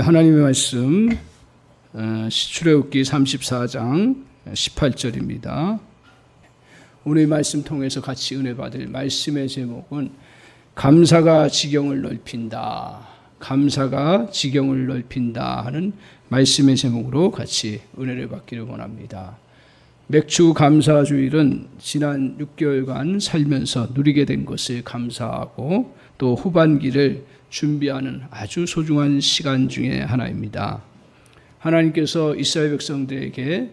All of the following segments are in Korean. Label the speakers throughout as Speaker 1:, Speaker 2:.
Speaker 1: 하나님의 말씀 출애굽기 34장 18절입니다. 오늘 말씀 통해서 같이 은혜 받을 말씀의 제목은 감사가 지경을 넓힌다. 감사가 지경을 넓힌다 하는 말씀의 제목으로 같이 은혜를 받기를 원합니다. 맥주 감사주일은 지난 6개월간 살면서 누리게 된 것을 감사하고 또 후반기를 준비하는 아주 소중한 시간 중에 하나입니다. 하나님께서 이스라엘 백성들에게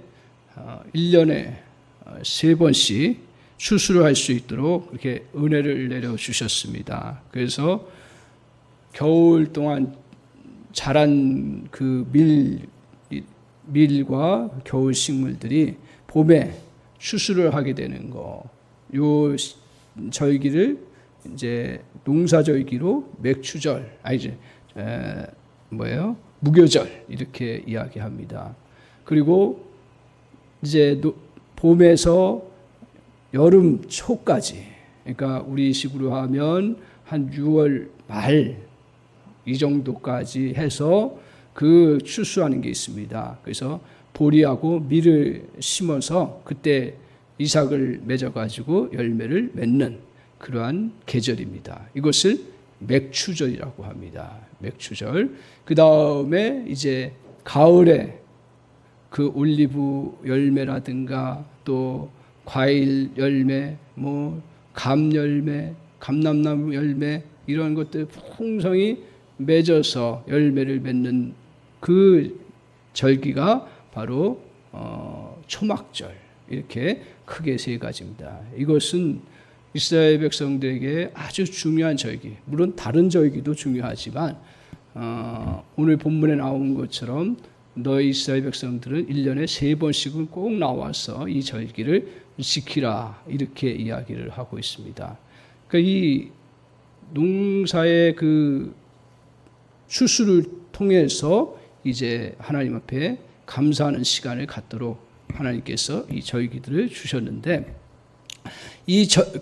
Speaker 1: 1년에 3번씩 추수를 할 수 있도록 그렇게 은혜를 내려주셨습니다. 그래서 겨울 동안 자란 그 밀과 겨울 식물들이 봄에 추수를 하게 되는 거, 요 절기를 이제 농사절기로 맥추절, 무교절 이렇게 이야기합니다. 그리고 이제 봄에서 여름 초까지, 그러니까 우리 식으로 하면 한 6월 말 이 정도까지 해서 그 추수하는 게 있습니다. 그래서 보리하고 밀을 심어서 그때 이삭을 맺어가지고 열매를 맺는 그러한 계절입니다. 이것을 맥추절이라고 합니다. 맥추절. 그 다음에 이제 가을에 그 올리브 열매라든가 또 과일 열매, 감 열매, 감람나무 열매 이런 것들 풍성히 맺어서 열매를 맺는 그 절기가 바로 초막절. 이렇게 크게 세 가지입니다. 이것은 이스라엘 백성들에게 아주 중요한 절기, 물론 다른 절기도 중요하지만 오늘 본문에 나온 것처럼 너희 이스라엘 백성들은 1년에 3번씩은 꼭 나와서 이 절기를 지키라 이렇게 이야기를 하고 있습니다. 그러니까 이 농사의 그 추수를 통해서 이제 하나님 앞에 감사하는 시간을 갖도록 하나님께서 이 절기들을 주셨는데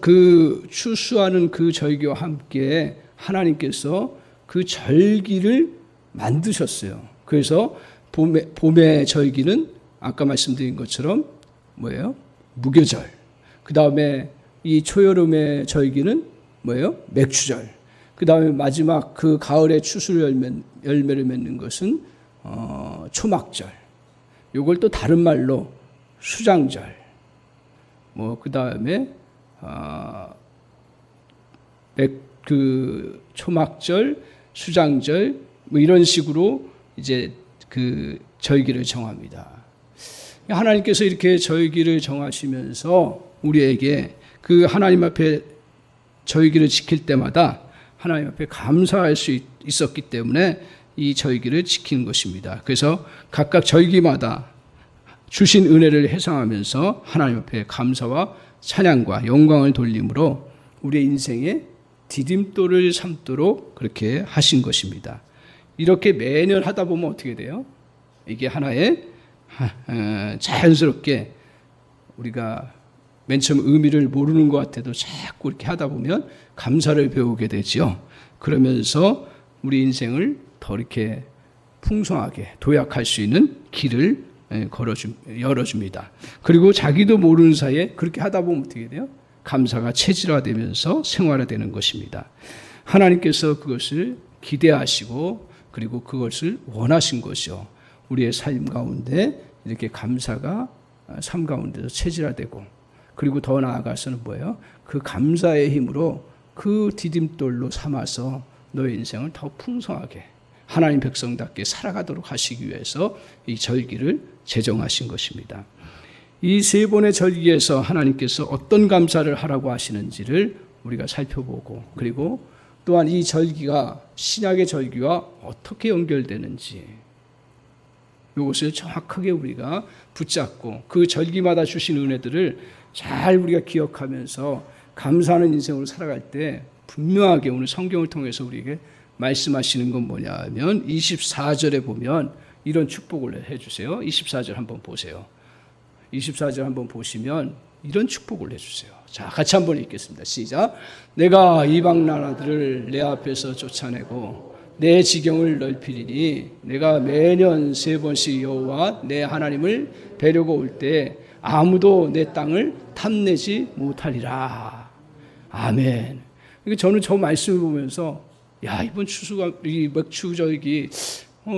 Speaker 1: 그 추수하는 그 절기와 함께 하나님께서 그 절기를 만드셨어요. 그래서 봄의 절기는 아까 말씀드린 것처럼 뭐예요? 무교절. 그 다음에 이 초여름의 절기는 뭐예요? 맥추절. 그 다음에 마지막 그 가을에 추수를 열매를 맺는 것은 초막절. 요걸 또 다른 말로 수장절. 그 다음에 그 초막절, 수장절 이런 식으로 이제 그 절기를 정합니다. 하나님께서 이렇게 절기를 정하시면서 우리에게 그 하나님 앞에 절기를 지킬 때마다 하나님 앞에 감사할 수 있었기 때문에 이 절기를 지키는 것입니다. 그래서 각각 절기마다 주신 은혜를 회상하면서 하나님 앞에 감사와 찬양과 영광을 돌림으로 우리의 인생에 디딤돌을 삼도록 그렇게 하신 것입니다. 이렇게 매년 하다 보면 어떻게 돼요? 이게 하나의 자연스럽게 우리가 맨 처음 의미를 모르는 것 같아도 자꾸 이렇게 하다 보면 감사를 배우게 되죠. 그러면서 우리 인생을 더 이렇게 풍성하게 도약할 수 있는 길을 열어줍니다. 그리고 자기도 모르는 사이에 그렇게 하다 보면 어떻게 돼요? 감사가 체질화되면서 생활화되는 것입니다. 하나님께서 그것을 기대하시고 그리고 그것을 원하신 것이요. 우리의 삶 가운데 이렇게 감사가 삶 가운데서 체질화되고 그리고 더 나아가서는 뭐예요? 그 감사의 힘으로 그 디딤돌로 삼아서 너의 인생을 더 풍성하게 하나님 백성답게 살아가도록 하시기 위해서 이 절기를 제정하신 것입니다. 이 3번의 절기에서 하나님께서 어떤 감사를 하라고 하시는지를 우리가 살펴보고 그리고 또한 이 절기가 신약의 절기와 어떻게 연결되는지 이것을 정확하게 우리가 붙잡고 그 절기마다 주신 은혜들을 잘 우리가 기억하면서 감사하는 인생으로 살아갈 때 분명하게 오늘 성경을 통해서 우리에게 말씀하시는 건 뭐냐 하면 24절에 보면 이런 축복을 해주세요. 24절 한번 보세요. 24절 한번 보시면 이런 축복을 해주세요. 자, 같이 한번 읽겠습니다. 시작. 내가 이방 나라들을 내 앞에서 쫓아내고 내 지경을 넓히리니 내가 매년 3번씩 여호와 내 하나님을 뵈려고 올 때 아무도 내 땅을 탐내지 못하리라. 아멘. 그러니까 저는 저 말씀을 보면서 야, 이번 추수가 이 맥추절기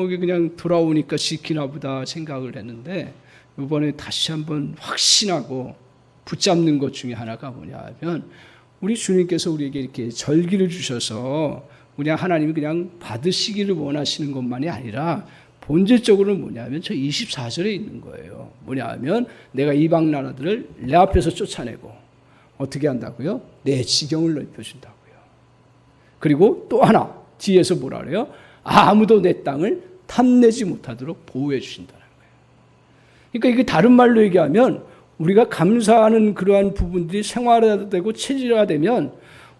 Speaker 1: 이게 그냥 돌아오니까 지키나 보다 생각을 했는데, 이번에 다시 한번 확신하고 붙잡는 것 중에 하나가 뭐냐 하면, 우리 주님께서 우리에게 이렇게 절기를 주셔서 그냥 하나님이 그냥 받으시기를 원하시는 것만이 아니라 본질적으로는 뭐냐면 저 24절에 있는 거예요. 뭐냐 하면 내가 이방 나라들을 내 앞에서 쫓아내고 어떻게 한다고요? 내 지경을 넓혀준다고요. 그리고 또 하나 뒤에서 뭐라 그래요? 아무도 내 땅을 탐내지 못하도록 보호해 주신다는 거예요. 그러니까 이게 다른 말로 얘기하면 우리가 감사하는 그러한 부분들이 생활화되고 체질화되면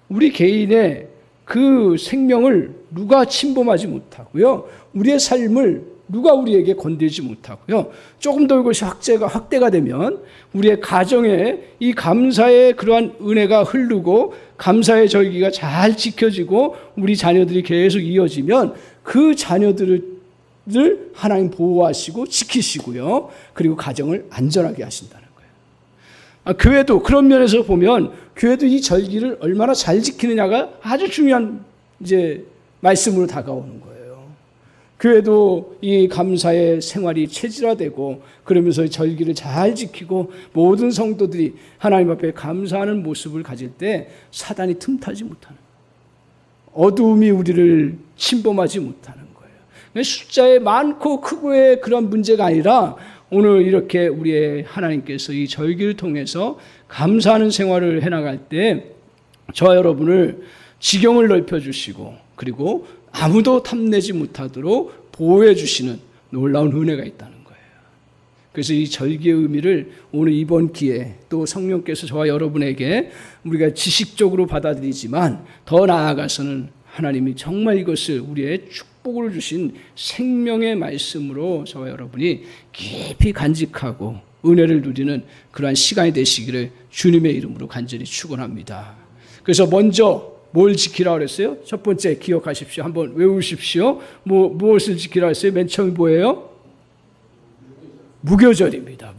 Speaker 1: 우리 개인의 그 생명을 누가 침범하지 못하고요, 우리의 삶을 누가 우리에게 건들지 못하고요, 조금 더 이것이 확대가 되면 우리의 가정에 이 감사의 그러한 은혜가 흐르고 감사의 절기가 잘 지켜지고 우리 자녀들이 계속 이어지면 그 자녀들을 하나님 보호하시고 지키시고요, 그리고 가정을 안전하게 하신다는 거예요. 교회도 그런 면에서 보면 교회도 이 절기를 얼마나 잘 지키느냐가 아주 중요한 이제 말씀으로 다가오는 거예요. 교회도 이 감사의 생활이 체질화되고 그러면서 절기를 잘 지키고 모든 성도들이 하나님 앞에 감사하는 모습을 가질 때 사단이 틈타지 못하는, 어두움이 우리를 침범하지 못하는 거예요. 숫자에 많고 크고의 그런 문제가 아니라 오늘 이렇게 우리의 하나님께서 이 절기를 통해서 감사하는 생활을 해나갈 때 저와 여러분을 지경을 넓혀주시고 그리고 아무도 탐내지 못하도록 보호해 주시는 놀라운 은혜가 있다는 거예요. 그래서 이 절기의 의미를 오늘 이번 기회에 또 성령께서 저와 여러분에게 우리가 지식적으로 받아들이지만 더 나아가서는 하나님이 정말 이것을 우리의 축복으로 주신 생명의 말씀으로 저와 여러분이 깊이 간직하고 은혜를 누리는 그러한 시간이 되시기를 주님의 이름으로 간절히 축원합니다. 그래서 먼저 뭘 지키라고 그랬어요? 첫 번째 기억하십시오. 한번 외우십시오. 무엇을 지키라고 했어요? 맨 처음에 뭐예요? 무교절입니다.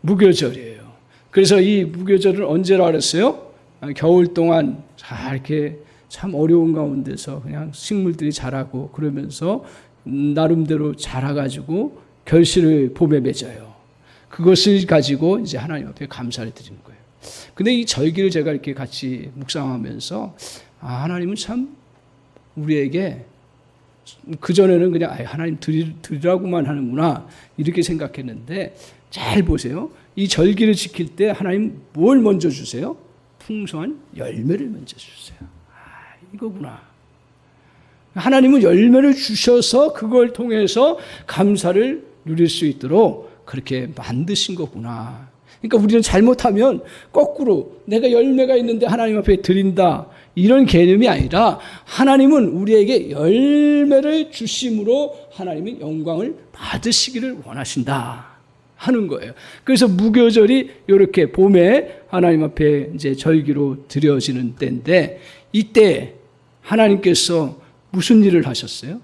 Speaker 1: 무교절이에요. 그래서 이 무교절은 언제라고 그랬어요? 겨울 동안 잘 이렇게 참 어려운 가운데서 그냥 식물들이 자라고 그러면서 나름대로 자라가지고 결실을 봄에 맺어요. 그것을 가지고 이제 하나님 앞에 감사를 드리는 거예요. 근데 이 절기를 제가 이렇게 같이 묵상하면서 하나님은 참 우리에게 그전에는 그냥 하나님 드리라고만 하는구나 이렇게 생각했는데, 잘 보세요. 이 절기를 지킬 때 하나님 뭘 먼저 주세요? 풍성한 열매를 먼저 주세요. 이거구나. 하나님은 열매를 주셔서 그걸 통해서 감사를 누릴 수 있도록 그렇게 만드신 거구나. 그러니까 우리는 잘못하면 거꾸로 내가 열매가 있는데 하나님 앞에 드린다 이런 개념이 아니라 하나님은 우리에게 열매를 주심으로 하나님은 영광을 받으시기를 원하신다 하는 거예요. 그래서 무교절이 이렇게 봄에 하나님 앞에 이제 절기로 드려지는 때인데, 이때 하나님께서 무슨 일을 하셨어요?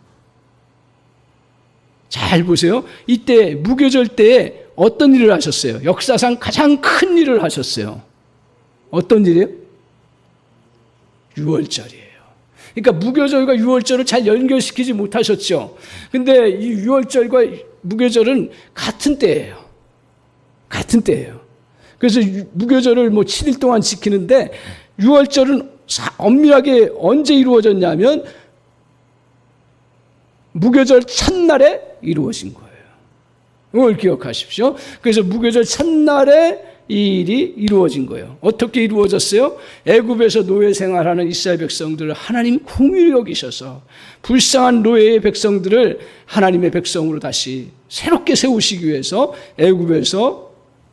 Speaker 1: 잘 보세요. 이때 무교절 때에 어떤 일을 하셨어요? 역사상 가장 큰 일을 하셨어요. 어떤 일이에요? 유월절이에요. 그러니까 무교절과 유월절을 잘 연결시키지 못하셨죠. 근데 이 유월절과 무교절은 같은 때예요. 그래서 무교절을 7일 동안 지키는데 유월절은 엄밀하게 언제 이루어졌냐면 무교절 첫날에 이루어진 거예요. 이걸 기억하십시오. 그래서 무교절 첫날에 이 일이 이루어진 거예요. 어떻게 이루어졌어요? 애굽에서 노예 생활하는 이스라엘 백성들을 하나님 긍휼히 여기셔서 불쌍한 노예의 백성들을 하나님의 백성으로 다시 새롭게 세우시기 위해서 애굽에서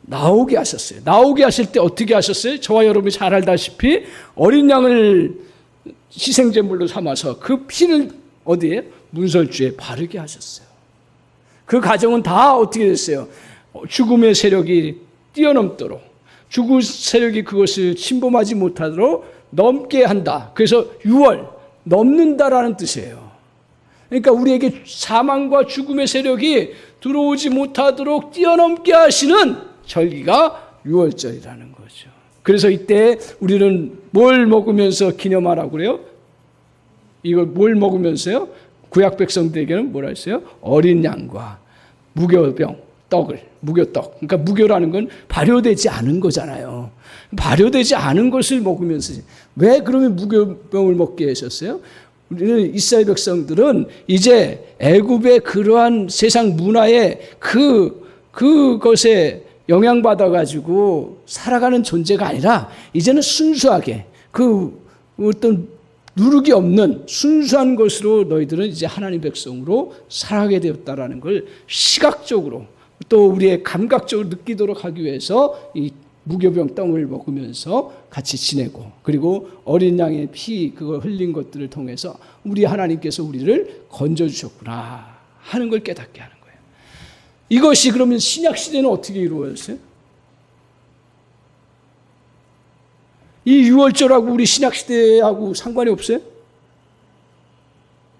Speaker 1: 나오게 하셨어요. 나오게 하실 때 어떻게 하셨어요? 저와 여러분이 잘 알다시피 어린 양을 희생제물로 삼아서 그 피를 어디에? 문설주에 바르게 하셨어요. 그 과정은 다 어떻게 됐어요? 죽음의 세력이 뛰어넘도록, 죽음의 세력이 그것을 침범하지 못하도록 넘게 한다. 그래서 6월 넘는다라는 뜻이에요. 그러니까 우리에게 사망과 죽음의 세력이 들어오지 못하도록 뛰어넘게 하시는 절기가 유월절이라는 거죠. 그래서 이때 우리는 뭘 먹으면서 기념하라고 그래요? 이걸 뭘 먹으면서요? 구약 백성들에게는 뭐라 했어요? 어린 양과 무교병, 무교떡. 그러니까 무교라는 건 발효되지 않은 거잖아요. 발효되지 않은 것을 먹으면서 왜 그러면 무교병을 먹게 하셨어요? 우리는 이스라엘 백성들은 이제 애굽의 그러한 세상 문화에 그것에 영향받아 가지고 살아가는 존재가 아니라 이제는 순수하게 그 어떤 누룩이 없는 순수한 것으로 너희들은 이제 하나님 백성으로 살아가게 되었다라는 걸 시각적으로 또 우리의 감각적으로 느끼도록 하기 위해서 이 무교병 떡을 먹으면서 같이 지내고 그리고 어린 양의 피 그거 흘린 것들을 통해서 우리 하나님께서 우리를 건져주셨구나 하는 걸 깨닫게 하는 거예요. 이것이 그러면 신약 시대는 어떻게 이루어졌어요? 이 유월절하고 우리 신약 시대하고 상관이 없어요?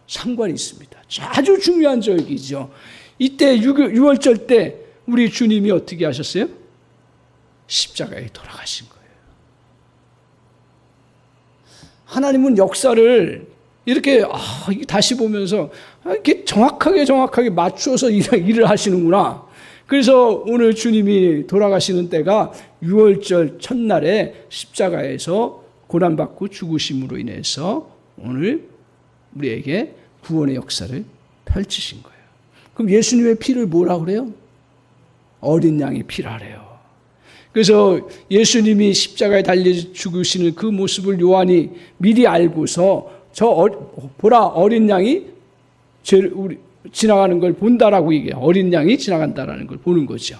Speaker 1: 상관이 있습니다. 아주 중요한 절기죠. 이때 유월절 때 우리 주님이 어떻게 하셨어요? 십자가에 돌아가신 거예요. 하나님은 역사를 이렇게 다시 보면서 이렇게 정확하게 맞추어서 일을 하시는구나. 그래서 오늘 주님이 돌아가시는 때가 유월절 첫날에 십자가에서 고난받고 죽으심으로 인해서 오늘 우리에게 구원의 역사를 펼치신 거예요. 그럼 예수님의 피를 뭐라고 그래요? 어린 양의 피라래요. 그래서 예수님이 십자가에 달려 죽으시는 그 모습을 요한이 미리 알고서 보라 어린 양이 우리 지나가는 걸 본다라고 얘기해요. 어린 양이 지나간다라는 걸 보는 거죠.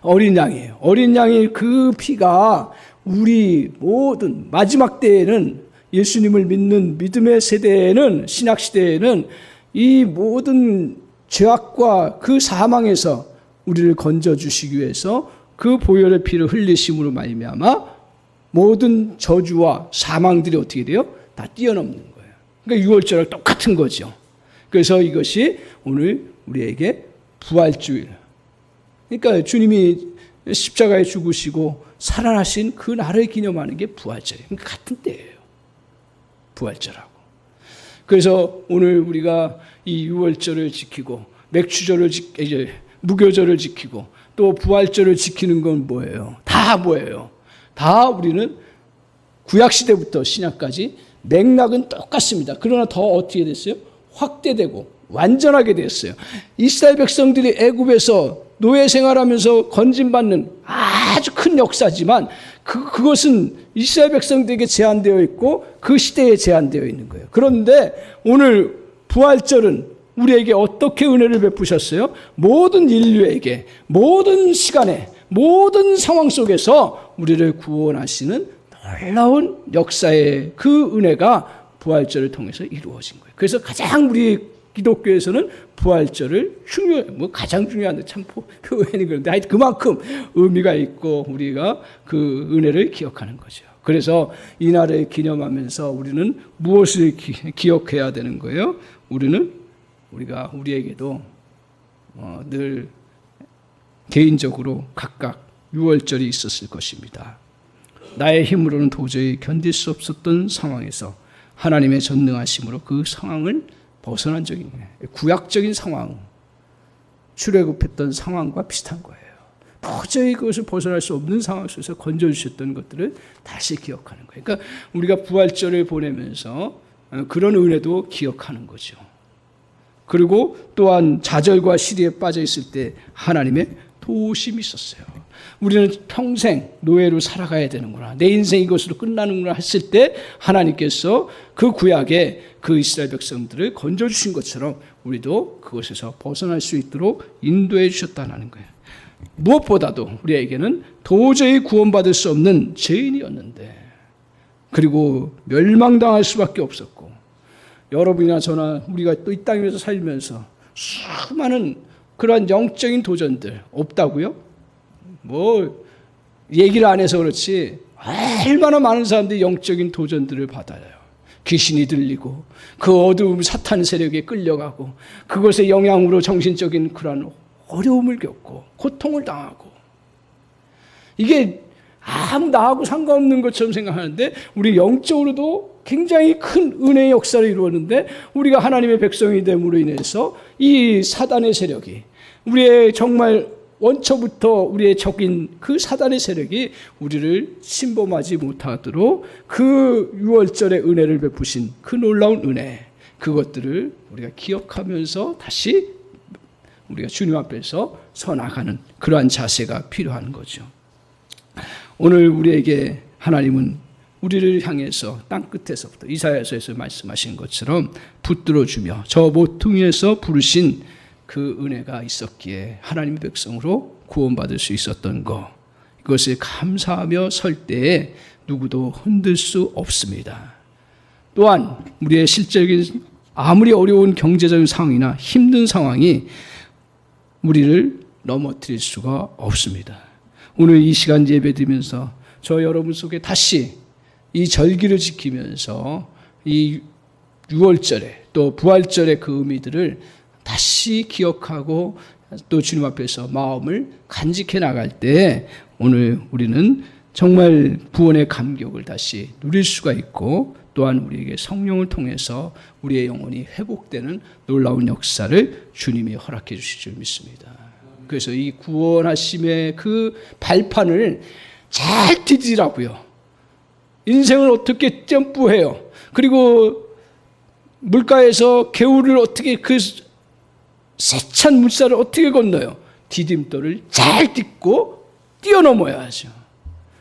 Speaker 1: 어린 양이에요. 어린 양의 그 피가 우리 모든 마지막 때에는 예수님을 믿는 믿음의 세대에는 신약 시대에는 이 모든 죄악과 그 사망에서 우리를 건져 주시기 위해서 그 보혈의 피를 흘리심으로 말미암아 모든 저주와 사망들이 어떻게 돼요? 다 뛰어넘는 거예요. 그러니까 유월절과 똑같은 거죠. 그래서 이것이 오늘 우리에게 부활주일. 그러니까 주님이 십자가에 죽으시고 살아나신 그 날을 기념하는 게 부활절이에요. 그러니까 같은 때예요. 부활절하고. 그래서 오늘 우리가 이 유월절을 지키고 무교절을 지키고 또 부활절을 지키는 건 뭐예요? 다 뭐예요? 다 우리는 구약시대부터 신약까지 맥락은 똑같습니다. 그러나 더 어떻게 됐어요? 확대되고 완전하게 됐어요. 이스라엘 백성들이 애굽에서 노예 생활하면서 건진받는 아주 큰 역사지만 그것은 이스라엘 백성들에게 제한되어 있고 그 시대에 제한되어 있는 거예요. 그런데 오늘 부활절은 우리에게 어떻게 은혜를 베푸셨어요? 모든 인류에게 모든 시간에 모든 상황 속에서 우리를 구원하시는 놀라운 역사의 그 은혜가 부활절을 통해서 이루어진 거예요. 그래서 가장 우리 기독교에서는 부활절을 가장 중요한데 참 표현이 그런데 하여튼 그만큼 의미가 있고 우리가 그 은혜를 기억하는 거죠. 그래서 이 날을 기념하면서 우리는 무엇을 기억해야 되는 거예요? 우리에게도 늘 개인적으로 각각 유월절이 있었을 것입니다. 나의 힘으로는 도저히 견딜 수 없었던 상황에서 하나님의 전능하심으로 그 상황을 벗어난 적이 있네요. 구약적인 상황, 출애굽했던 상황과 비슷한 거예요. 도저히 그것을 벗어날 수 없는 상황 속에서 건져주셨던 것들을 다시 기억하는 거예요. 그러니까 우리가 부활절을 보내면서 그런 은혜도 기억하는 거죠. 그리고 또한 좌절과 시리에 빠져 있을 때 하나님의 도우심이 있었어요. 우리는 평생 노예로 살아가야 되는구나. 내 인생 이것으로 끝나는구나 했을 때 하나님께서 그 구약에 그 이스라엘 백성들을 건져주신 것처럼 우리도 그것에서 벗어날 수 있도록 인도해 주셨다는 거예요. 무엇보다도 우리에게는 도저히 구원받을 수 없는 죄인이었는데 그리고 멸망당할 수밖에 없었고 여러분이나 저나 우리가 또 이 땅에서 살면서 수많은 그러한 영적인 도전들 없다고요? 얘기를 안 해서 그렇지 얼마나 많은 사람들이 영적인 도전들을 받아요. 귀신이 들리고 그 어두움 사탄 세력에 끌려가고 그것의 영향으로 정신적인 그러한 어려움을 겪고 고통을 당하고 이게 아무 나하고 상관없는 것처럼 생각하는데 우리 영적으로도 굉장히 큰 은혜의 역사를 이루었는데 우리가 하나님의 백성이 됨으로 인해서 이 사단의 세력이 우리의 정말 원초부터 우리의 적인 그 사단의 세력이 우리를 침범하지 못하도록 그 유월절의 은혜를 베푸신 그 놀라운 은혜 그것들을 우리가 기억하면서 다시 우리가 주님 앞에서 서 나가는 그러한 자세가 필요한 거죠. 오늘 우리에게 하나님은 우리를 향해서 땅끝에서부터 이사야서에서 말씀하신 것처럼 붙들어주며 저 모퉁이에서 부르신 그 은혜가 있었기에 하나님의 백성으로 구원받을 수 있었던 것 이것을 감사하며 설 때에 누구도 흔들 수 없습니다. 또한 우리의 실적인 아무리 어려운 경제적인 상황이나 힘든 상황이 우리를 넘어뜨릴 수가 없습니다. 오늘 이 시간 예배드리면서 저 여러분 속에 다시 이 절기를 지키면서 이 6월절에 또 부활절의 그 의미들을 다시 기억하고 또 주님 앞에서 마음을 간직해 나갈 때 오늘 우리는 정말 구원의 감격을 다시 누릴 수가 있고 또한 우리에게 성령을 통해서 우리의 영혼이 회복되는 놀라운 역사를 주님이 허락해 주실 줄 믿습니다. 그래서 이 구원하심의 그 발판을 잘 디디라고요. 인생을 어떻게 점프해요. 그리고 물가에서 개울을 어떻게 그 세찬 물살을 어떻게 건너요. 디딤돌을 잘 딛고 뛰어넘어야 하죠.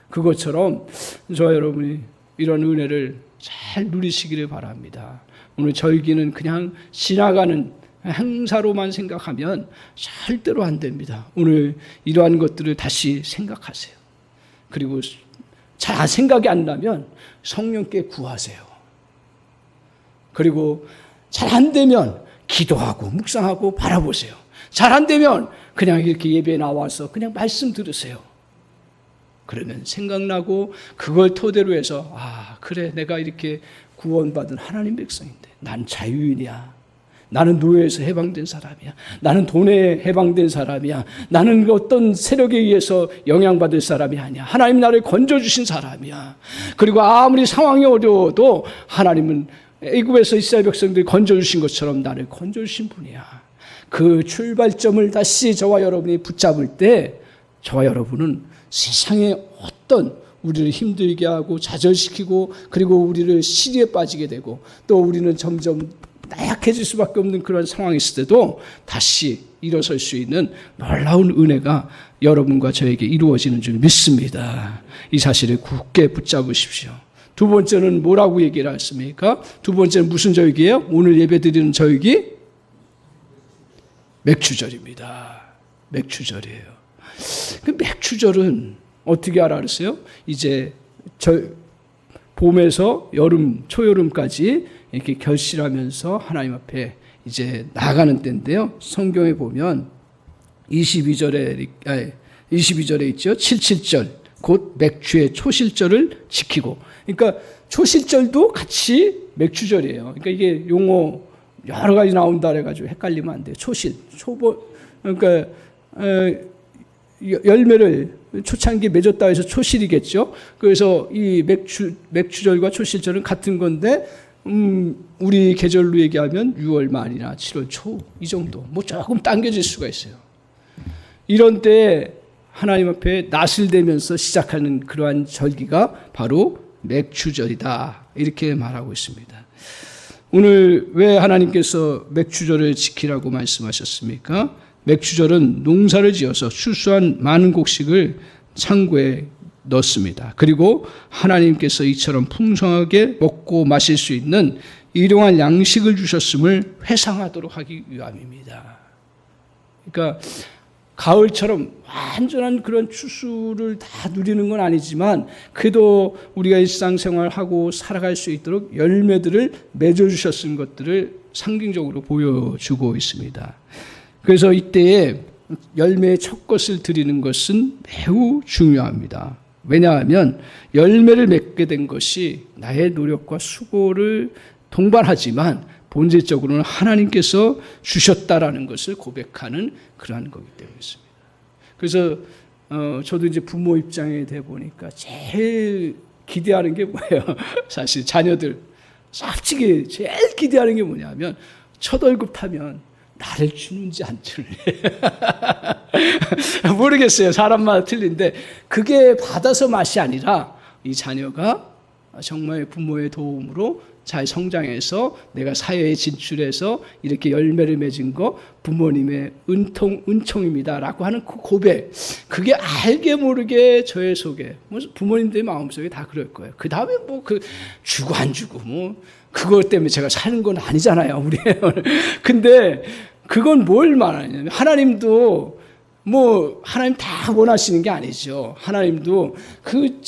Speaker 1: 그것처럼 저와 여러분이 이런 은혜를 잘 누리시기를 바랍니다. 오늘 절기는 그냥 지나가는 행사로만 생각하면 절대로 안 됩니다. 오늘 이러한 것들을 다시 생각하세요. 그리고 잘 생각이 안 나면 성령께 구하세요. 그리고 잘 안 되면 기도하고 묵상하고 바라보세요. 잘 안 되면 그냥 이렇게 예배에 나와서 그냥 말씀 들으세요. 그러면 생각나고 그걸 토대로 해서 그래 내가 이렇게 구원받은 하나님 백성인데 난 자유인이야. 나는 노예에서 해방된 사람이야. 나는 돈에 해방된 사람이야. 나는 어떤 세력에 의해서 영향받을 사람이 아니야. 하나님 나를 건져주신 사람이야. 그리고 아무리 상황이 어려워도 하나님은 애굽에서 이스라엘 백성들이 건져주신 것처럼 나를 건져주신 분이야. 그 출발점을 다시 저와 여러분이 붙잡을 때 저와 여러분은 세상에 어떤 우리를 힘들게 하고 좌절시키고 그리고 우리를 시리에 빠지게 되고 또 우리는 점점 나약해질 수밖에 없는 그런 상황이 있을 때도 다시 일어설 수 있는 놀라운 은혜가 여러분과 저에게 이루어지는 줄 믿습니다. 이 사실을 굳게 붙잡으십시오. 두 번째는 뭐라고 얘기를 했습니까? 두 번째는 무슨 절기예요? 오늘 예배드리는 절기? 맥추절입니다. 맥추절이에요. 그 맥추절은 어떻게 알았어요? 이제 봄에서 여름, 초여름까지 이렇게 결실하면서 하나님 앞에 이제 나가는 때인데요. 성경에 보면 22절에 있죠. 77절, 곧 맥추의 초실절을 지키고. 그러니까 초실절도 같이 맥추절이에요. 그러니까 이게 용어 여러 가지 나온다 그래가지고 헷갈리면 안 돼요. 초실, 그러니까 열매를 초창기에 맺었다 해서 초실이겠죠. 그래서 이 맥추절과 초실절은 같은 건데 우리 계절로 얘기하면 6월 말이나 7월 초 이 정도 뭐 조금 당겨질 수가 있어요. 이런 때 하나님 앞에 낯을 대면서 시작하는 그러한 절기가 바로 맥추절이다 이렇게 말하고 있습니다. 오늘 왜 하나님께서 맥추절을 지키라고 말씀하셨습니까? 맥추절은 농사를 지어서 추수한 많은 곡식을 창고에 넣습니다. 그리고 하나님께서 이처럼 풍성하게 먹고 마실 수 있는 일용할 양식을 주셨음을 회상하도록 하기 위함입니다. 그러니까 가을처럼 완전한 그런 추수를 다 누리는 건 아니지만 그래도 우리가 일상생활하고 살아갈 수 있도록 열매들을 맺어주셨은 것들을 상징적으로 보여주고 있습니다. 그래서 이때에 열매의 첫 것을 드리는 것은 매우 중요합니다. 왜냐하면 열매를 맺게 된 것이 나의 노력과 수고를 동반하지만 본질적으로는 하나님께서 주셨다라는 것을 고백하는 그러한 거기 때문이었습니다. 그래서 저도 이제 부모 입장에 돼 보니까 제일 기대하는 게 뭐예요? 사실 자녀들 솔직히 제일 기대하는 게 뭐냐면 첫 월급 타면 나를 주는지 안 주는지 모르겠어요. 사람마다 틀린데 그게 받아서 맛이 아니라 이 자녀가 정말 부모의 도움으로 잘 성장해서 내가 사회에 진출해서 이렇게 열매를 맺은 거 부모님의 은총입니다라고 하는 그 고백, 그게 알게 모르게 저의 속에, 부모님들의 마음속에 다 그럴 거예요. 그 다음에 뭐 그 주고 안 주고 뭐 그것 때문에 제가 사는 건 아니잖아요, 우리. 근데 그건 뭘 말하냐면 하나님도 뭐 하나님 다 원하시는 게 아니죠. 하나님도 그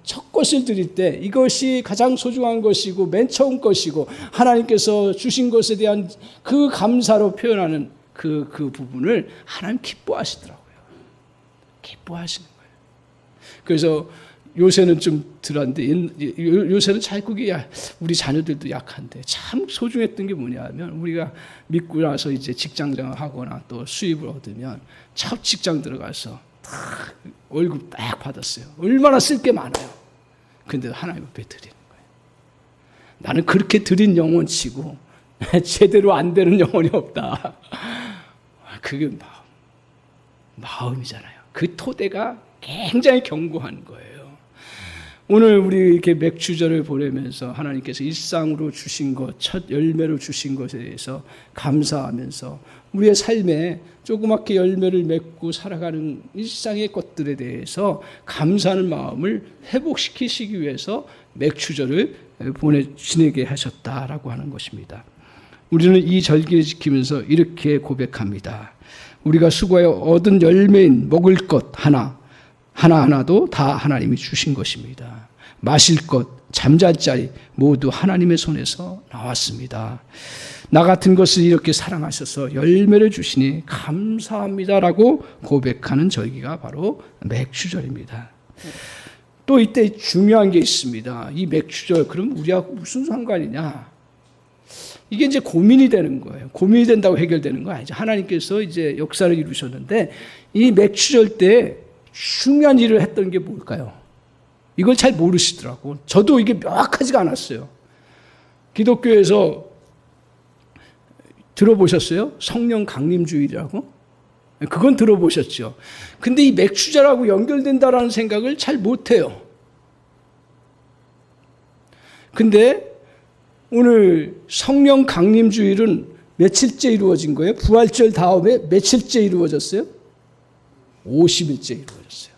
Speaker 1: 첫 것을 드릴 때 이것이 가장 소중한 것이고 맨 처음 것이고 하나님께서 주신 것에 대한 그 감사로 표현하는 그 부분을 하나님 기뻐하시더라고요. 기뻐하시는 거예요. 그래서 요새는 좀 덜한데 요새는 자꾸기 우리 자녀들도 약한데 참 소중했던 게 뭐냐면 우리가 믿고 나서 이제 직장생활 하거나 또 수입을 얻으면 첫 직장 들어가서 딱 월급 딱 받았어요. 얼마나 쓸 게 많아요. 근데 하나님 앞에 드리는 거예요. 나는 그렇게 드린 영혼치고 제대로 안 되는 영혼이 없다. 그게 마음이잖아요. 그 토대가 굉장히 견고한 거예요. 오늘 우리 이렇게 맥주절을 보내면서 하나님께서 일상으로 주신 것, 첫 열매로 주신 것에 대해서 감사하면서 우리의 삶에 조그맣게 열매를 맺고 살아가는 일상의 것들에 대해서 감사하는 마음을 회복시키시기 위해서 맥주절을 지내게 하셨다라고 하는 것입니다. 우리는 이 절기를 지키면서 이렇게 고백합니다. 우리가 수고하여 얻은 열매인 먹을 것 하나하나도 다 하나님이 주신 것입니다. 마실 것, 잠잘 자리 모두 하나님의 손에서 나왔습니다. 나 같은 것을 이렇게 사랑하셔서 열매를 주시니 감사합니다라고 고백하는 절기가 바로 맥주절입니다. 또 이때 중요한 게 있습니다. 이 맥주절 그럼 우리하고 무슨 상관이냐? 이게 이제 고민이 되는 거예요. 고민이 된다고 해결되는 거 아니죠. 하나님께서 이제 역사를 이루셨는데 이 맥주절 때 중요한 일을 했던 게 뭘까요? 이걸 잘 모르시더라고. 저도 이게 명확하지가 않았어요. 기독교에서 들어보셨어요? 성령 강림주일이라고? 그건 들어보셨죠. 근데 이 맥주절하고 연결된다라는 생각을 잘 못해요. 근데 오늘 성령 강림주일은 며칠째 이루어진 거예요? 부활절 다음에 며칠째 이루어졌어요? 50일째 이루어졌어요.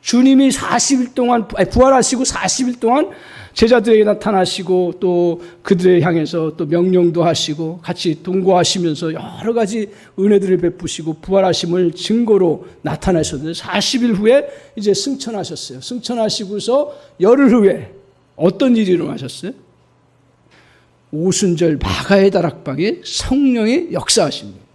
Speaker 1: 주님이 40일 동안 부활하시고 40일 동안 제자들에게 나타나시고 또 그들을 향해서 또 명령도 하시고 같이 동거하시면서 여러 가지 은혜들을 베푸시고 부활하심을 증거로 나타나셨는데 40일 후에 이제 승천하셨어요. 승천하시고서 열흘 후에 어떤 일이 일어나셨어요? 오순절 마가의 다락방에 성령의 역사하십니다.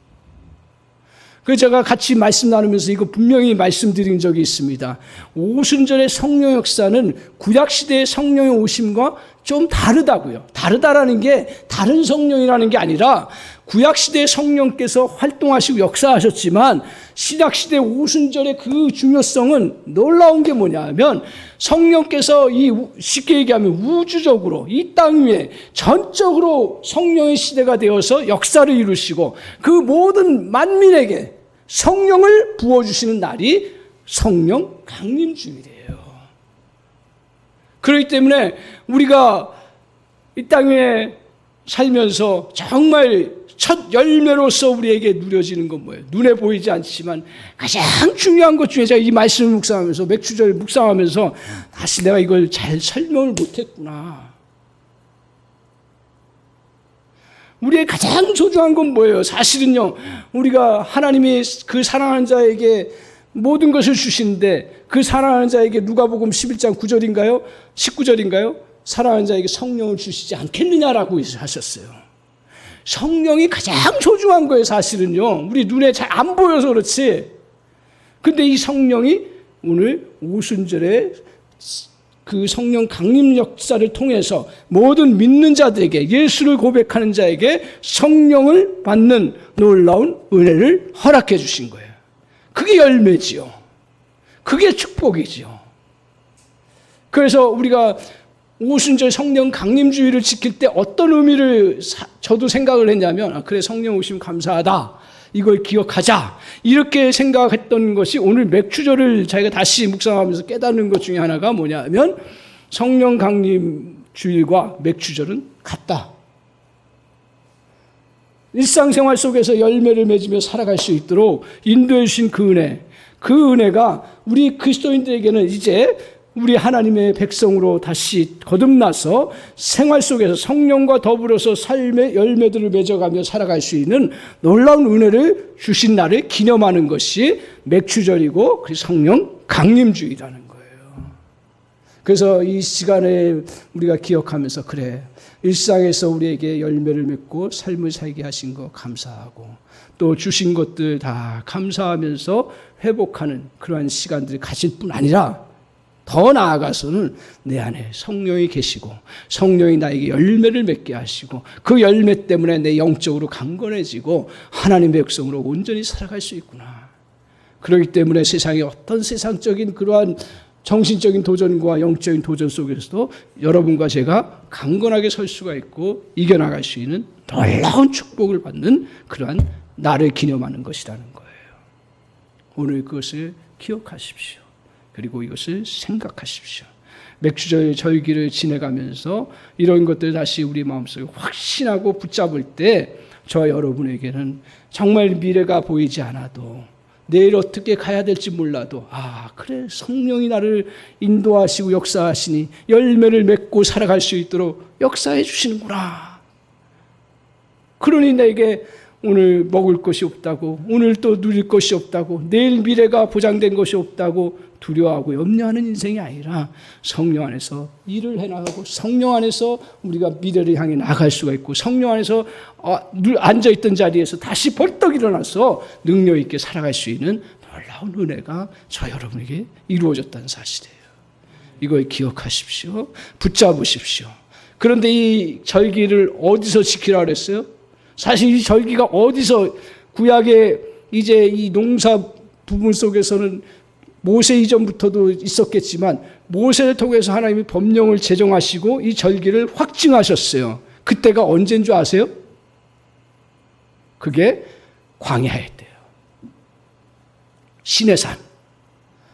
Speaker 1: 그래서 제가 같이 말씀 나누면서 이거 분명히 말씀드린 적이 있습니다. 오순절의 성령 역사는 구약시대의 성령의 오심과 좀 다르다고요. 다르다라는 게 다른 성령이라는 게 아니라 구약시대의 성령께서 활동하시고 역사하셨지만 신약시대 오순절의 그 중요성은 놀라운 게 뭐냐면 성령께서 쉽게 얘기하면 우주적으로 이 땅 위에 전적으로 성령의 시대가 되어서 역사를 이루시고 그 모든 만민에게 성령을 부어주시는 날이 성령 강림주일이에요. 그렇기 때문에 우리가 이 땅 위에 살면서 정말 첫 열매로서 우리에게 누려지는 건 뭐예요? 눈에 보이지 않지만 가장 중요한 것 중에 제가 이 말씀을 묵상하면서 맥주절 묵상하면서 다시 내가 이걸 잘 설명을 못했구나. 우리의 가장 소중한 건 뭐예요? 사실은요, 우리가 하나님이 그 사랑하는 자에게 모든 것을 주시는데 그 사랑하는 자에게 누가복음 11장 9절인가요? 19절인가요? 사랑하는 자에게 성령을 주시지 않겠느냐라고 하셨어요. 성령이 가장 소중한 거예요, 사실은요. 우리 눈에 잘 안 보여서 그렇지. 근데 이 성령이 오늘 오순절에 그 성령 강림 역사를 통해서 모든 믿는 자들에게, 예수를 고백하는 자에게 성령을 받는 놀라운 은혜를 허락해 주신 거예요. 그게 열매지요. 그게 축복이지요. 그래서 우리가 오순절 성령 강림주의를 지킬 때 어떤 의미를 저도 생각을 했냐면, 그래, 성령 오시면 감사하다, 이걸 기억하자, 이렇게 생각했던 것이 오늘 맥주절을 자기가 다시 묵상하면서 깨닫는 것 중에 하나가 뭐냐면, 성령 강림주일과 맥주절은 같다. 일상생활 속에서 열매를 맺으며 살아갈 수 있도록 인도해 주신 그 은혜가 우리 그리스도인들에게는 이제 우리 하나님의 백성으로 다시 거듭나서 생활 속에서 성령과 더불어서 삶의 열매들을 맺어가며 살아갈 수 있는 놀라운 은혜를 주신 날을 기념하는 것이 맥주절이고, 그 성령 강림주의라는 거예요. 그래서 이 시간에 우리가 기억하면서, 그래, 일상에서 우리에게 열매를 맺고 삶을 살게 하신 거 감사하고, 또 주신 것들 다 감사하면서 회복하는 그러한 시간들을 가질 뿐 아니라, 더 나아가서는 내 안에 성령이 계시고 성령이 나에게 열매를 맺게 하시고, 그 열매 때문에 내 영적으로 강건해지고 하나님의 백성으로 온전히 살아갈 수 있구나. 그렇기 때문에 세상의 어떤 세상적인 그러한 정신적인 도전과 영적인 도전 속에서도 여러분과 제가 강건하게 설 수가 있고 이겨나갈 수 있는 놀라운 축복을 받는 그러한 날을 기념하는 것이라는 거예요. 오늘 그것을 기억하십시오. 그리고 이것을 생각하십시오. 맥주절 절기를 지내가면서 이런 것들을 다시 우리 마음속에 확신하고 붙잡을 때, 저와 여러분에게는 정말 미래가 보이지 않아도, 내일 어떻게 가야 될지 몰라도, 그래, 성령이 나를 인도하시고 역사하시니 열매를 맺고 살아갈 수 있도록 역사해 주시는구나. 그러니 내게 오늘 먹을 것이 없다고, 오늘 또 누릴 것이 없다고, 내일 미래가 보장된 것이 없다고 두려워하고 염려하는 인생이 아니라, 성령 안에서 일을 해나가고 성령 안에서 우리가 미래를 향해 나갈 수가 있고, 성령 안에서 앉아있던 자리에서 다시 벌떡 일어나서 능력 있게 살아갈 수 있는 놀라운 은혜가 저 여러분에게 이루어졌다는 사실이에요. 이걸 기억하십시오. 붙잡으십시오. 그런데 이 절기를 어디서 지키라 그랬어요? 사실 이 절기가 어디서, 구약의 이제 이 농사 부분 속에서는 모세 이전부터도 있었겠지만, 모세를 통해서 하나님이 법령을 제정하시고 이 절기를 확증하셨어요. 그때가 언제인 줄 아세요? 그게 광야의 때예요. 시내산,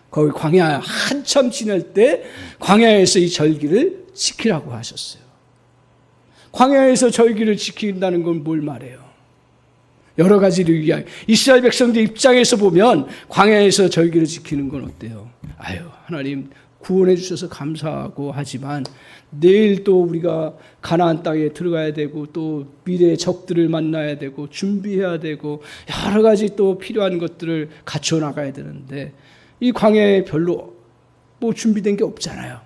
Speaker 1: 거기 광야 한참 지낼 때 광야에서 이 절기를 지키라고 하셨어요. 광야에서 절기를 지킨다는 건 뭘 말해요? 여러 가지를 위하여. 이스라엘 백성들 입장에서 보면 광야에서 절기를 지키는 건 어때요? 하나님 구원해 주셔서 감사하고, 하지만 내일 또 우리가 가나안 땅에 들어가야 되고, 또 미래의 적들을 만나야 되고, 준비해야 되고, 여러 가지 또 필요한 것들을 갖춰 나가야 되는데, 이 광야에 별로 뭐 준비된 게 없잖아요.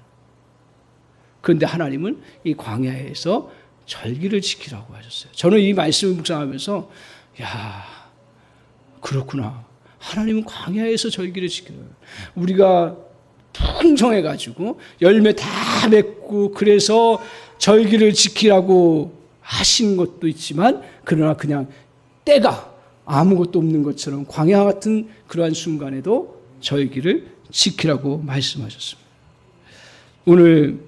Speaker 1: 그런데 하나님은 이 광야에서 절기를 지키라고 하셨어요. 저는 이 말씀을 묵상하면서, 그렇구나. 하나님은 광야에서 절기를 지켜요. 우리가 풍성해가지고 열매 다 맺고 그래서 절기를 지키라고 하신 것도 있지만, 그러나 그냥 때가 아무것도 없는 것처럼 광야 같은 그러한 순간에도 절기를 지키라고 말씀하셨습니다. 오늘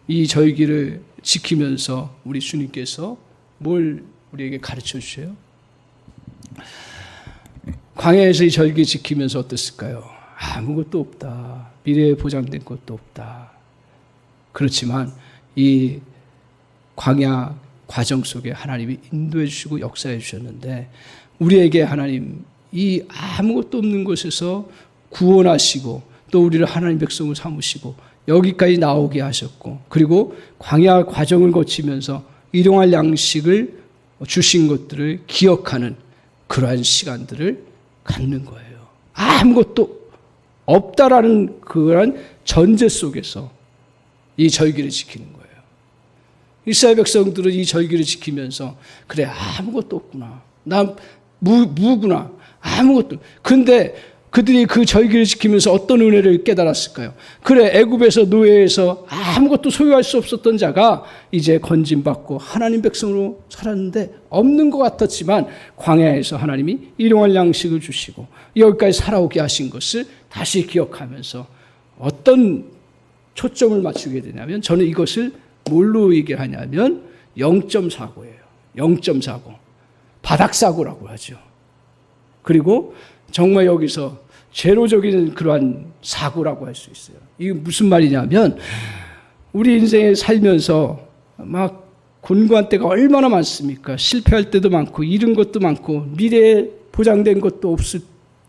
Speaker 1: 이 절기를 지키면서 우리 주님께서 뭘 우리에게 가르쳐 주세요? 광야에서 이 절기 지키면서 어땠을까요? 아무것도 없다. 미래에 보장된 것도 없다. 그렇지만 이 광야 과정 속에 하나님이 인도해 주시고 역사해 주셨는데, 우리에게 하나님 이 아무것도 없는 곳에서 구원하시고, 또 우리를 하나님 백성을 삼으시고 여기까지 나오게 하셨고, 그리고 광야 과정을 거치면서 일용할 양식을 주신 것들을 기억하는 그러한 시간들을 갖는 거예요. 아무것도 없다라는 그러한 전제 속에서 이 절기를 지키는 거예요. 이스라엘 백성들은 이 절기를 지키면서, 그래, 아무것도 없구나, 나 무구나, 아무것도. 근데 그들이 그 절기를 지키면서 어떤 은혜를 깨달았을까요? 그래, 애굽에서 노예에서 아무것도 소유할 수 없었던 자가 이제 건진받고 하나님 백성으로 살았는데 없는 것 같았지만 광야에서 하나님이 일용할 양식을 주시고 여기까지 살아오게 하신 것을 다시 기억하면서 어떤 초점을 맞추게 되냐면, 저는 이것을 뭘로 얘기하냐면 0.49예요. 0.49. 바닥사고라고 하죠. 그리고 정말 여기서 제로적인 그러한 사고라고 할 수 있어요. 이게 무슨 말이냐면, 우리 인생에 살면서 막 곤고한 때가 얼마나 많습니까? 실패할 때도 많고 잃은 것도 많고 미래에 보장된 것도 없을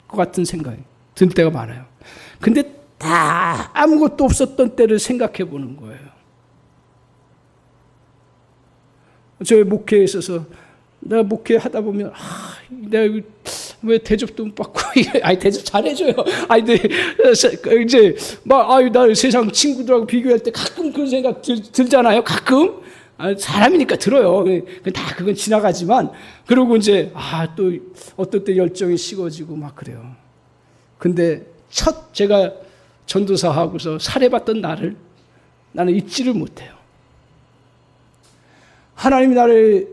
Speaker 1: 것 같은 생각이 들 때가 많아요. 근데 다 아무것도 없었던 때를 생각해 보는 거예요. 저희 목회에 있어서 내가 목회하다 보면 내가 왜 대접도 못 받고 아니 대접 잘해줘요. 아니 이제 막 나 세상 친구들하고 비교할 때 가끔 그런 생각 들잖아요. 가끔 사람이니까 들어요. 다 그건 지나가지만 그러고 이제 또 어떨 때 열정이 식어지고 막 그래요. 근데 첫 제가 전도사 하고서 살해받던 날을 나는 잊지를 못해요. 하나님이 나를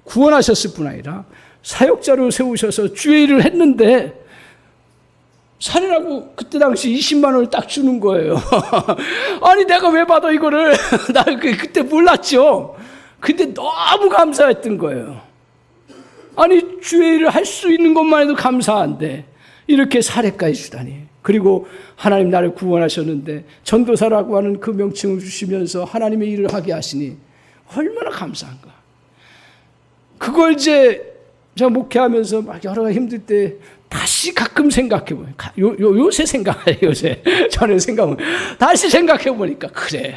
Speaker 1: 구원하셨을 뿐 아니라 사역자로 세우셔서 주의 일을 했는데 살인하고 그때 당시 20만 원을 딱 주는 거예요. 아니 내가 왜 받아 이거를. 나 그때 몰랐죠. 근데 너무 감사했던 거예요. 아니 주의 일을 할 수 있는 것만 해도 감사한데 이렇게 살해까지 주다니. 그리고 하나님 나를 구원하셨는데 전도사라고 하는 그 명칭을 주시면서 하나님의 일을 하게 하시니 얼마나 감사한가. 그걸 이제 제가 목회하면서 막 여러 가지 힘들 때 다시 가끔 생각해보면 요새 생각해요. 요새 저는 다시 생각해보니까 그래,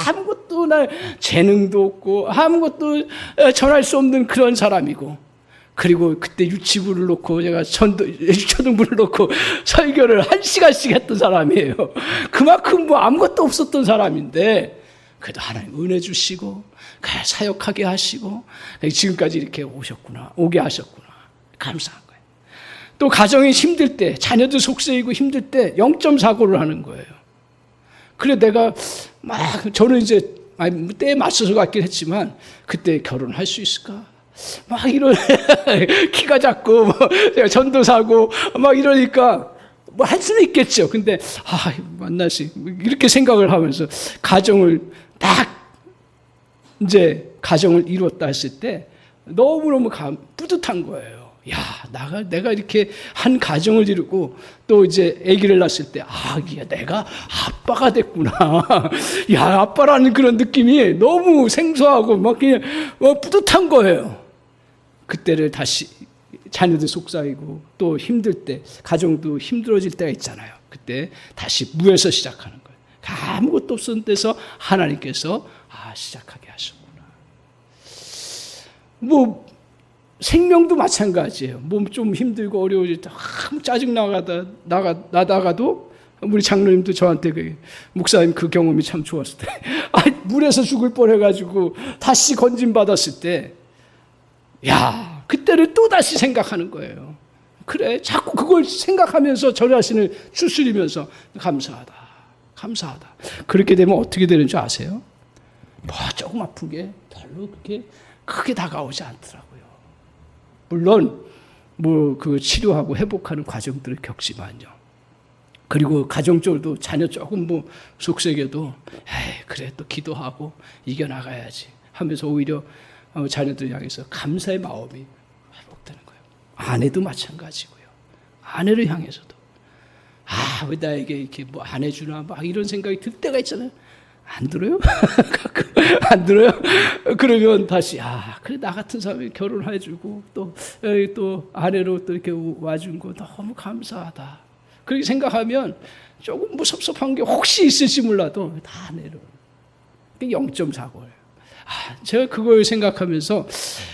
Speaker 1: 아무것도 날 재능도 없고 아무것도 전할 수 없는 그런 사람이고, 그리고 그때 유치부를 놓고 제가 초등부를 놓고 설교를 1시간씩 했던 사람이에요. 그만큼 뭐 아무것도 없었던 사람인데 그래도 하나님 은혜 주시고 사역하게 하시고 지금까지 이렇게 오게 하셨구나. 감사한 거예요. 또 가정이 힘들 때, 자녀들 속세이고 힘들 때 0.49를 하는 거예요. 그래 내가 저는 이제 때에 맞춰서 갔긴 했지만 그때 결혼할 수 있을까? 막 이런 키가 작고 제가 전도사고 막 이러니까 뭐 할 수는 있겠죠. 근데 만나시 이렇게 생각을 하면서 가정을 이루었다 했을 때 너무너무 뿌듯한 거예요. 내가 이렇게 한 가정을 이루고 또 이제 아기를 낳았을 때 내가 아빠가 됐구나. 아빠라는 그런 느낌이 너무 생소하고 막 그냥 뿌듯한 거예요. 그때를 다시 자녀들 속삭이고 또 힘들 때 가정도 힘들어질 때가 있잖아요. 그때 다시 무에서 시작하는 거예요. 아무것도 없었던 데서 하나님께서 시작하게 하셨구나. 뭐 생명도 마찬가지예요. 몸 좀 힘들고 어려워질 때 짜증 나다가도 우리 장로님도 저한테 목사님 그 경험이 참 좋았을 때 물에서 죽을 뻔해가지고 다시 건진받았을 때 그때를 또 다시 생각하는 거예요. 그래, 자꾸 그걸 생각하면서 저 자신을 추스리면서 감사하다. 그렇게 되면 어떻게 되는 줄 아세요? 조금 아픈 게 별로 그렇게 크게 다가오지 않더라고요. 물론 그 치료하고 회복하는 과정들을 겪지만요. 그리고 가정적으로도 자녀 조금 속색여도 그래 또 기도하고 이겨나가야지 하면서 오히려 자녀들 향해서 감사의 마음이 회복되는 거예요. 아내도 마찬가지고요. 아내를 향해서도 왜 나에게 이렇게 안 해주나 막 이런 생각이 들 때가 있잖아요. 안 들어요? 가끔 안 들어요? 그러면 다시 그래 나 같은 사람이 결혼해주고 또 아내로 또 이렇게 와준 거 너무 감사하다. 그렇게 생각하면 조금 섭섭한 게 혹시 있을지 몰라도 다 내려. 0.49예요. 제가 그걸 생각하면서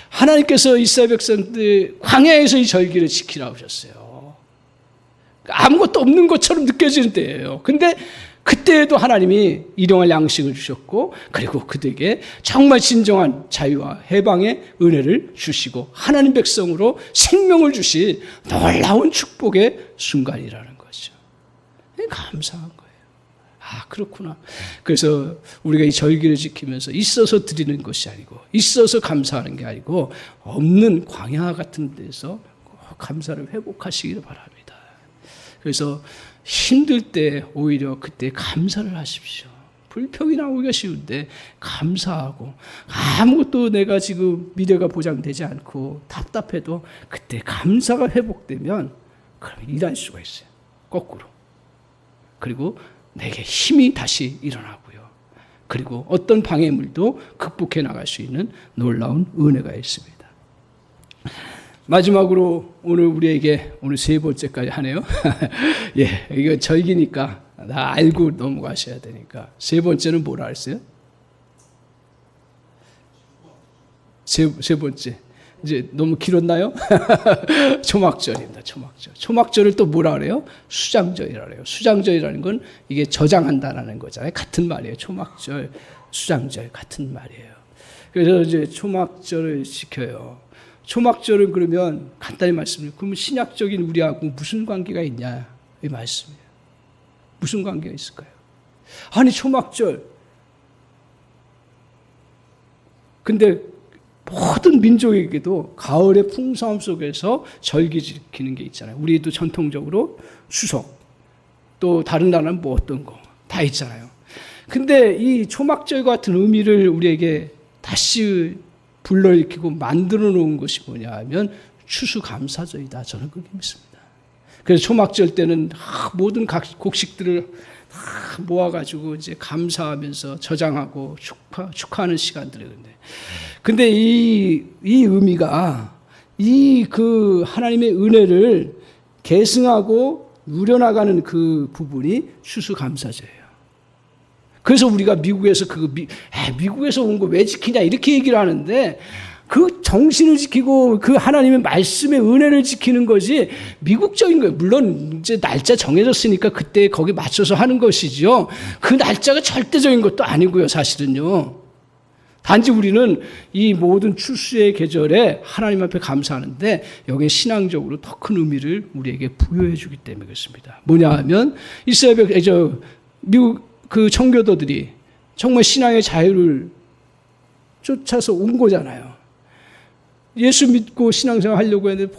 Speaker 1: 하나님께서 이스라엘 백성들 광야에서 이 절기를 지키라고 하셨어요. 아무것도 없는 것처럼 느껴지는 때예요. 근데 그때에도 하나님이 일용할 양식을 주셨고 그리고 그들에게 정말 진정한 자유와 해방의 은혜를 주시고 하나님 백성으로 생명을 주신 놀라운 축복의 순간이라는 거죠. 감사한 거예요. 아, 그렇구나. 그래서 우리가 이 절기를 지키면서 있어서 드리는 것이 아니고 있어서 감사하는 게 아니고 없는 광야 같은 데서 감사를 회복하시기를 바랍니다. 그래서 힘들 때 오히려 그때 감사를 하십시오. 불평이 나오기가 쉬운데 감사하고 아무것도 내가 지금 미래가 보장되지 않고 답답해도 그때 감사가 회복되면 그러면 일할 수가 있어요. 거꾸로. 그리고 내게 힘이 다시 일어나고요. 그리고 어떤 방해물도 극복해 나갈 수 있는 놀라운 은혜가 있습니다. 마지막으로 오늘 우리에게 오늘 세 번째까지 하네요. 예, 이거 절기니까 다 알고 넘어가셔야 되니까. 세 번째는 뭐라 했어요? 세 번째. 이제 너무 길었나요? 초막절입니다. 초막절. 초막절을 또 뭐라 그래요? 수장절이라 그래요. 수장절이라는 건 이게 저장한다라는 거잖아요. 같은 말이에요. 초막절, 수장절 같은 말이에요. 그래서 이제 초막절을 지켜요. 초막절은 그러면 간단히 말씀드리면 그러면 신약적인 우리하고 무슨 관계가 있냐 이 말씀이에요. 무슨 관계가 있을까요? 아니 초막절 근데 모든 민족에게도 가을의 풍성함 속에서 절기 지키는 게 있잖아요. 우리도 전통적으로 추석 또 다른 나라는 뭐 어떤 거 다 있잖아요. 근데 이 초막절 같은 의미를 우리에게 다시 불러일으키고 만들어 놓은 것이 뭐냐 하면 추수감사절이다. 저는 그렇게 믿습니다. 그래서 초막절 때는 모든 곡식들을 다 모아가지고 이제 감사하면서 저장하고 축하하는 시간들인데, 근데 이 의미가 이 그 하나님의 은혜를 계승하고 누려나가는 그 부분이 추수감사절이에요. 그래서 우리가 미국에서 미국에서 온 거 왜 지키냐 이렇게 얘기를 하는데 그 정신을 지키고 그 하나님의 말씀의 은혜를 지키는 것이 미국적인 거예요. 물론 이제 날짜 정해졌으니까 그때 거기 맞춰서 하는 것이죠. 그 날짜가 절대적인 것도 아니고요, 사실은요. 단지 우리는 이 모든 추수의 계절에 하나님 앞에 감사하는데 여기에 신앙적으로 더 큰 의미를 우리에게 부여해 주기 때문에 그렇습니다. 뭐냐 하면 이스라엘 미국 그 청교도들이 정말 신앙의 자유를 쫓아서 온 거잖아요. 예수 믿고 신앙생활 하려고 했는데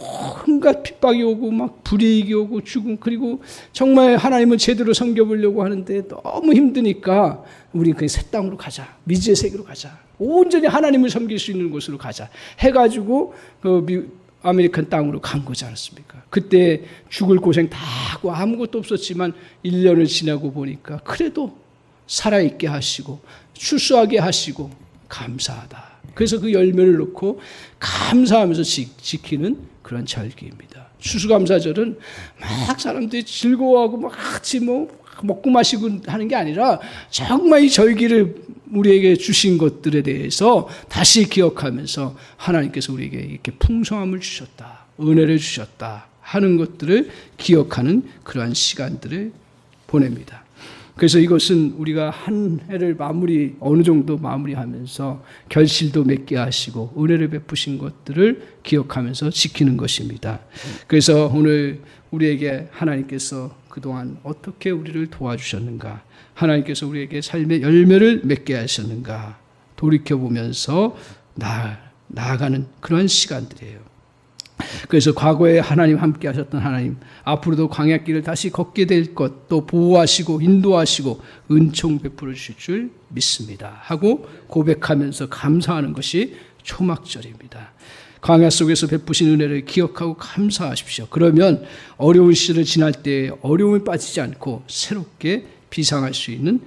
Speaker 1: 온갖 핍박이 오고 막 불이익이 오고 죽음, 그리고 정말 하나님을 제대로 섬겨보려고 하는데 너무 힘드니까 우리 그냥 새 땅으로 가자, 미지의 세계로 가자, 온전히 하나님을 섬길 수 있는 곳으로 가자 해가지고 그 아메리칸 땅으로 간 거지 않았습니까? 그때 죽을 고생 다 하고 아무것도 없었지만 1년을 지나고 보니까 그래도 살아있게 하시고 추수하게 하시고 감사하다. 그래서 그 열매를 놓고 감사하면서 지키는 그런 절기입니다. 추수감사절은 막 사람들이 즐거워하고 막 같이 먹고 마시고 하는 게 아니라 정말 이 절기를 우리에게 주신 것들에 대해서 다시 기억하면서 하나님께서 우리에게 이렇게 풍성함을 주셨다, 은혜를 주셨다 하는 것들을 기억하는 그러한 시간들을 보냅니다. 그래서 이것은 우리가 한 해를 어느 정도 마무리하면서 결실도 맺게 하시고 은혜를 베푸신 것들을 기억하면서 지키는 것입니다. 그래서 오늘 우리에게 하나님께서 그동안 어떻게 우리를 도와주셨는가, 하나님께서 우리에게 삶의 열매를 맺게 하셨는가 돌이켜보면서 나아가는 그런 시간들이에요. 그래서 과거에 하나님 함께 하셨던 하나님, 앞으로도 광야길을 다시 걷게 될 것, 또 보호하시고 인도하시고 은총 베풀어 주실 줄 믿습니다 하고 고백하면서 감사하는 것이 초막절입니다. 광야 속에서 베푸신 은혜를 기억하고 감사하십시오. 그러면 어려운 시를 지날 때 어려움에 빠지지 않고 새롭게 비상할 수 있는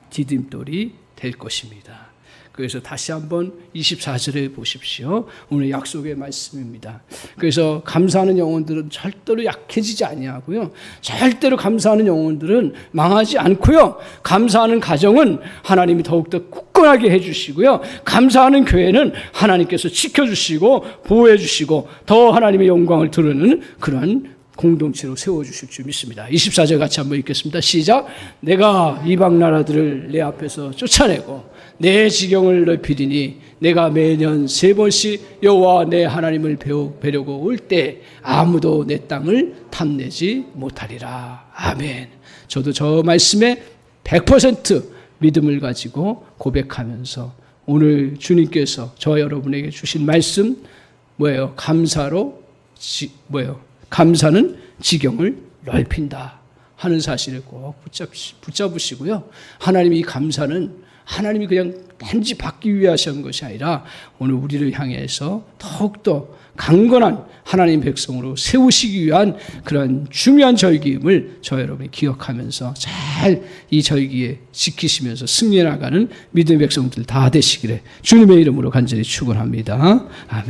Speaker 1: 디딤돌이 될 것입니다. 그래서 다시 한번 24절에 보십시오. 오늘 약속의 말씀입니다. 그래서 감사하는 영혼들은 절대로 약해지지 아니하고요, 절대로 감사하는 영혼들은 망하지 않고요, 감사하는 가정은 하나님이 더욱더 굳건하게 해주시고요, 감사하는 교회는 하나님께서 지켜주시고 보호해주시고 더 하나님의 영광을 드러내는 그러한 공동체로 세워주실 줄 믿습니다. 24절 같이 한번 읽겠습니다. 시작. 내가 이방 나라들을 내 앞에서 쫓아내고 내 지경을 넓히리니 내가 매년 3번씩 여호와 내 하나님을 뵈려고 올 때 아무도 내 땅을 탐내지 못하리라. 아멘. 저도 저 말씀에 100% 믿음을 가지고 고백하면서 오늘 주님께서 저와 여러분에게 주신 말씀 뭐예요? 감사는 지경을 넓힌다 하는 사실을 꼭 붙잡으시고요. 하나님이 이 감사는 하나님이 그냥 단지 받기 위해 하신 것이 아니라 오늘 우리를 향해서 더욱더 강건한 하나님 백성으로 세우시기 위한 그런 중요한 절기임을 저 여러분이 기억하면서 잘 이 절기에 지키시면서 승리해 나가는 믿음의 백성들 다 되시기를 주님의 이름으로 간절히 축원합니다. 아멘.